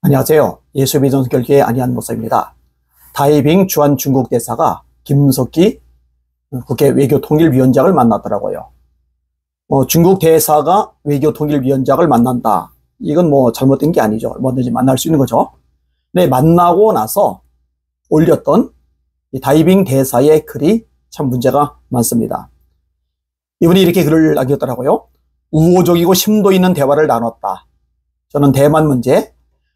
안녕하세요. 예수의 전설교회 안희한 목사입니다. 다이빙 주한 중국 대사가 김석기 국회 외교통일위원장을 만났더라고요. 중국 대사가 외교통일위원장을 만난다. 이건 잘못된 게 아니죠. 뭐든지 만날 수 있는 거죠. 근데 만나고 나서 올렸던 이 다이빙 대사의 글이 참 문제가 많습니다. 이분이 이렇게 글을 남겼더라고요. 우호적이고 심도 있는 대화를 나눴다. 저는 대만 문제,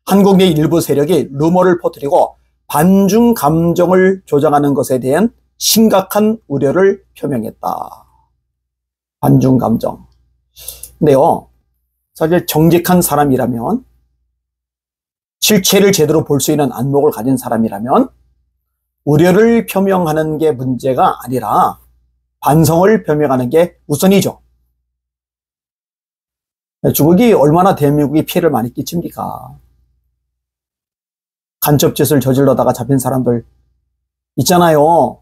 한국 내 일부 세력이 루머를 퍼뜨리고 반중 감정을 조장하는 것에 대한 심각한 우려를 표명했다. 반중 감정. 근데요, 사실 정직한 사람이라면, 실체를 제대로 볼 수 있는 안목을 가진 사람이라면 우려를 표명하는 게 문제가 아니라 반성을 표명하는 게 우선이죠. 중국이 얼마나 대한민국에 피해를 많이 끼칩니까? 간첩짓을 저질러다가 잡힌 사람들 있잖아요.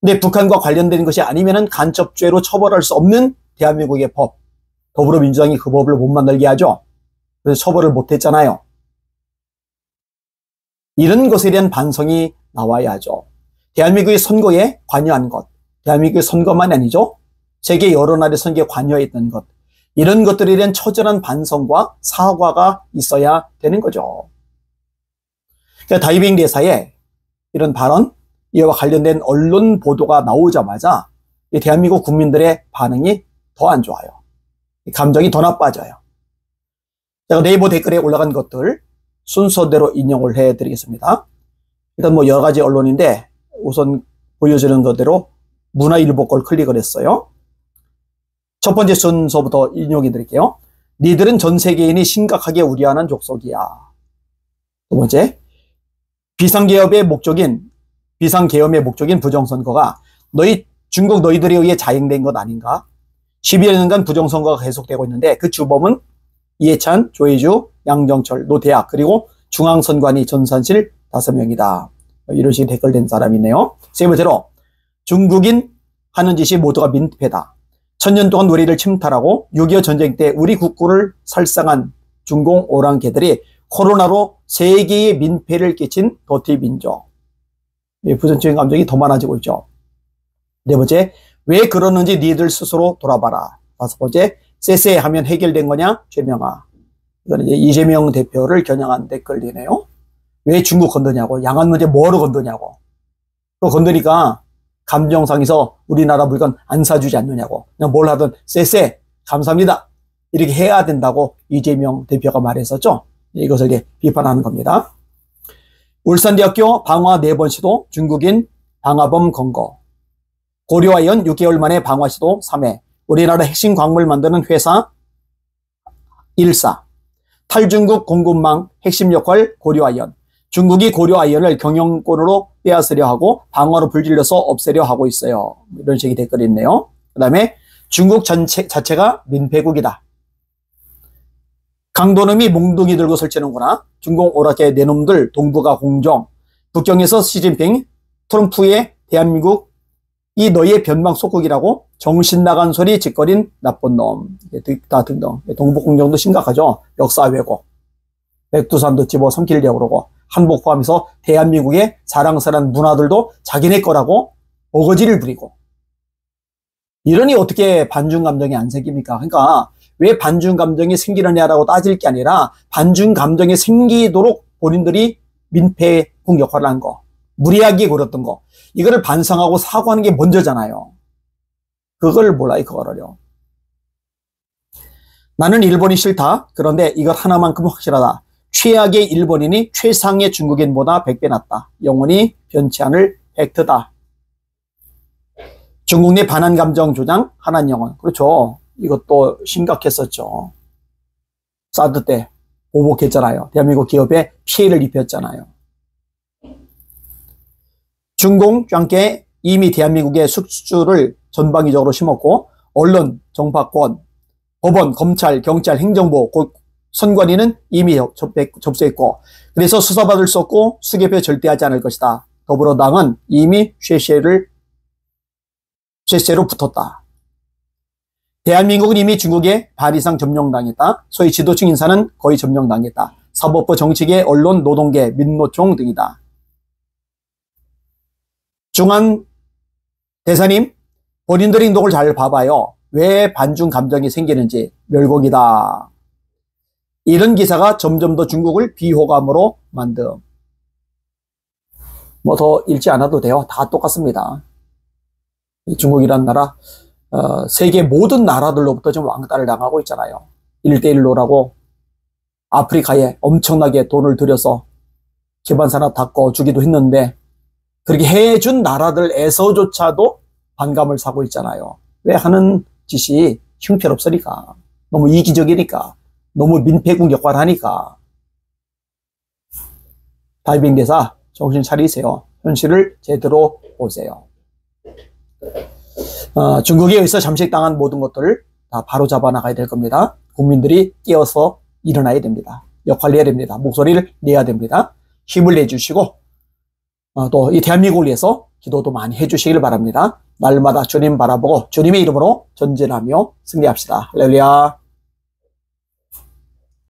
근데 북한과 관련된 것이 아니면은 간첩죄로 처벌할 수 없는 대한민국의 법. 더불어민주당이 그 법을 못 만들게 하죠. 그래서 처벌을 못 했잖아요. 이런 것에 대한 반성이 나와야 하죠. 대한민국의 선거에 관여한 것. 대한민국의 선거만이 아니죠. 세계 여러 나라의 선거에 관여했던 것. 이런 것들에 대한 처절한 반성과 사과가 있어야 되는 거죠. 다이빙 대사의 이런 발언, 이와 관련된 언론 보도가 나오자마자 대한민국 국민들의 반응이 더 안 좋아요. 감정이 더 나빠져요. 제가 네이버 댓글에 올라간 것들 순서대로 인용을 해드리겠습니다. 일단 여러 가지 언론인데 우선 보여주는 것대로 문화일보 걸 클릭을 했어요. 첫 번째 순서부터 인용해 드릴게요. 니들은 전 세계인이 심각하게 우려하는 족속이야. 두 번째, 비상계엄의 목적인 부정선거가 중국 너희들에 의해 자행된 것 아닌가? 12여 년간 부정선거가 계속되고 있는데 그 주범은 이해찬, 조혜주, 양정철, 노태악, 그리고 중앙선관위 전산실 5명이다. 이런 식의 댓글 된 사람이 있네요. 세 번째로, 중국인 하는 짓이 모두가 민폐다. 1000년 동안 우리를 침탈하고 6.25 전쟁 때 우리 국구를 살상한 중공 오랑캐들이 코로나로 세계에 민폐를 끼친 더티 민족. 부정적인 감정이 더 많아지고 있죠. 네 번째, 왜 그러는지 니들 스스로 돌아봐라. 다섯 번째, 쎄쎄 하면 해결된 거냐? 최명아. 이거는 이제 이재명 대표를 겨냥한 댓글이네요. 왜 중국 건드냐고. 양안 문제 뭐로 건드냐고. 그거 건드니까 감정상에서 우리나라 물건 안 사주지 않느냐고. 그냥 뭘 하든 쎄쎄 감사합니다. 이렇게 해야 된다고 이재명 대표가 말했었죠. 이것을 이제 비판하는 겁니다. 울산대학교 방화 4번 시도 중국인 방화범 검거. 고려아이언 6개월 만에 방화 시도 3회. 우리나라 핵심 광물 만드는 회사 1사. 탈중국 공급망 핵심 역할 고려아이언. 중국이 고려아이언을 경영권으로 빼앗으려 하고 방화로 불질러서 없애려 하고 있어요. 이런 식의 댓글이 있네요. 그 다음에 중국 자체가 민폐국이다. 강도놈이 몽둥이 들고 설치는구나. 중공 오락계 내놈들 동북아 공정. 북경에서 시진핑, 트럼프의 대한민국 이 너희의 변방 속국이라고 정신 나간 소리 짓거린 나쁜 놈. 다 등등. 동북 공정도 심각하죠. 역사 왜곡. 백두산도 집어 삼키려고 그러고 한복 포함해서 대한민국의 자랑스러운 문화들도 자기네 거라고 어거지를 부리고. 이러니 어떻게 반중 감정이 안 생깁니까? 그러니까 왜 반중 감정이 생기느냐라고 따질 게 아니라 반중 감정이 생기도록 본인들이 민폐국 역할을 한 거, 무리하게 굴었던 거, 이거를 반성하고 사과하는 게 먼저잖아요. 그걸 몰라요, 그거를요. 나는 일본이 싫다. 그런데 이것 하나만큼은 확실하다. 최악의 일본인이 최상의 중국인보다 100배 낫다. 영원히 변치 않을 팩트다. 중국 내 반한 감정 조장, 한한 영혼. 그렇죠. 이것도 심각했었죠. 사드 때 보복했잖아요. 대한민국 기업에 피해를 입혔잖아요. 중공 짱깨 이미 대한민국의 숙주를 전방위적으로 심었고 언론, 정파권, 법원, 검찰, 경찰, 행정부, 선관위는 이미 접수했고 그래서 수사받을 수 없고 수개표 절대 하지 않을 것이다. 더불어당은 이미 쉐쉐로 붙었다. 대한민국은 이미 중국에 반 이상 점령당했다. 소위 지도층 인사는 거의 점령당했다. 사법부, 정치계, 언론, 노동계, 민노총 등이다. 중한 대사님, 본인들의 행동을 잘 봐봐요. 왜 반중 감정이 생기는지. 멸공이다. 이런 기사가 점점 더 중국을 비호감으로 만듦. 뭐 더 읽지 않아도 돼요. 다 똑같습니다. 중국이란 나라, 세계 모든 나라들로부터 좀 왕따를 당하고 있잖아요. 1대1로라고 아프리카에 엄청나게 돈을 들여서 기반산업 바꿔주기도 했는데 그렇게 해준 나라들에서조차도 반감을 사고 있잖아요. 왜? 하는 짓이 형편없으니까. 너무 이기적이니까. 너무 민폐국 역할을 하니까. 다이빙 대사 정신 차리세요. 현실을 제대로 보세요. 중국에 의해서 잠식당한 모든 것들을 다 바로잡아 나가야 될 겁니다. 국민들이 깨어서 일어나야 됩니다. 역할을 해야 됩니다. 목소리를 내야 됩니다. 힘을 내주시고 또 이 대한민국을 위해서 기도도 많이 해주시길 바랍니다. 날마다 주님 바라보고 주님의 이름으로 전진하며 승리합시다. 할렐루야.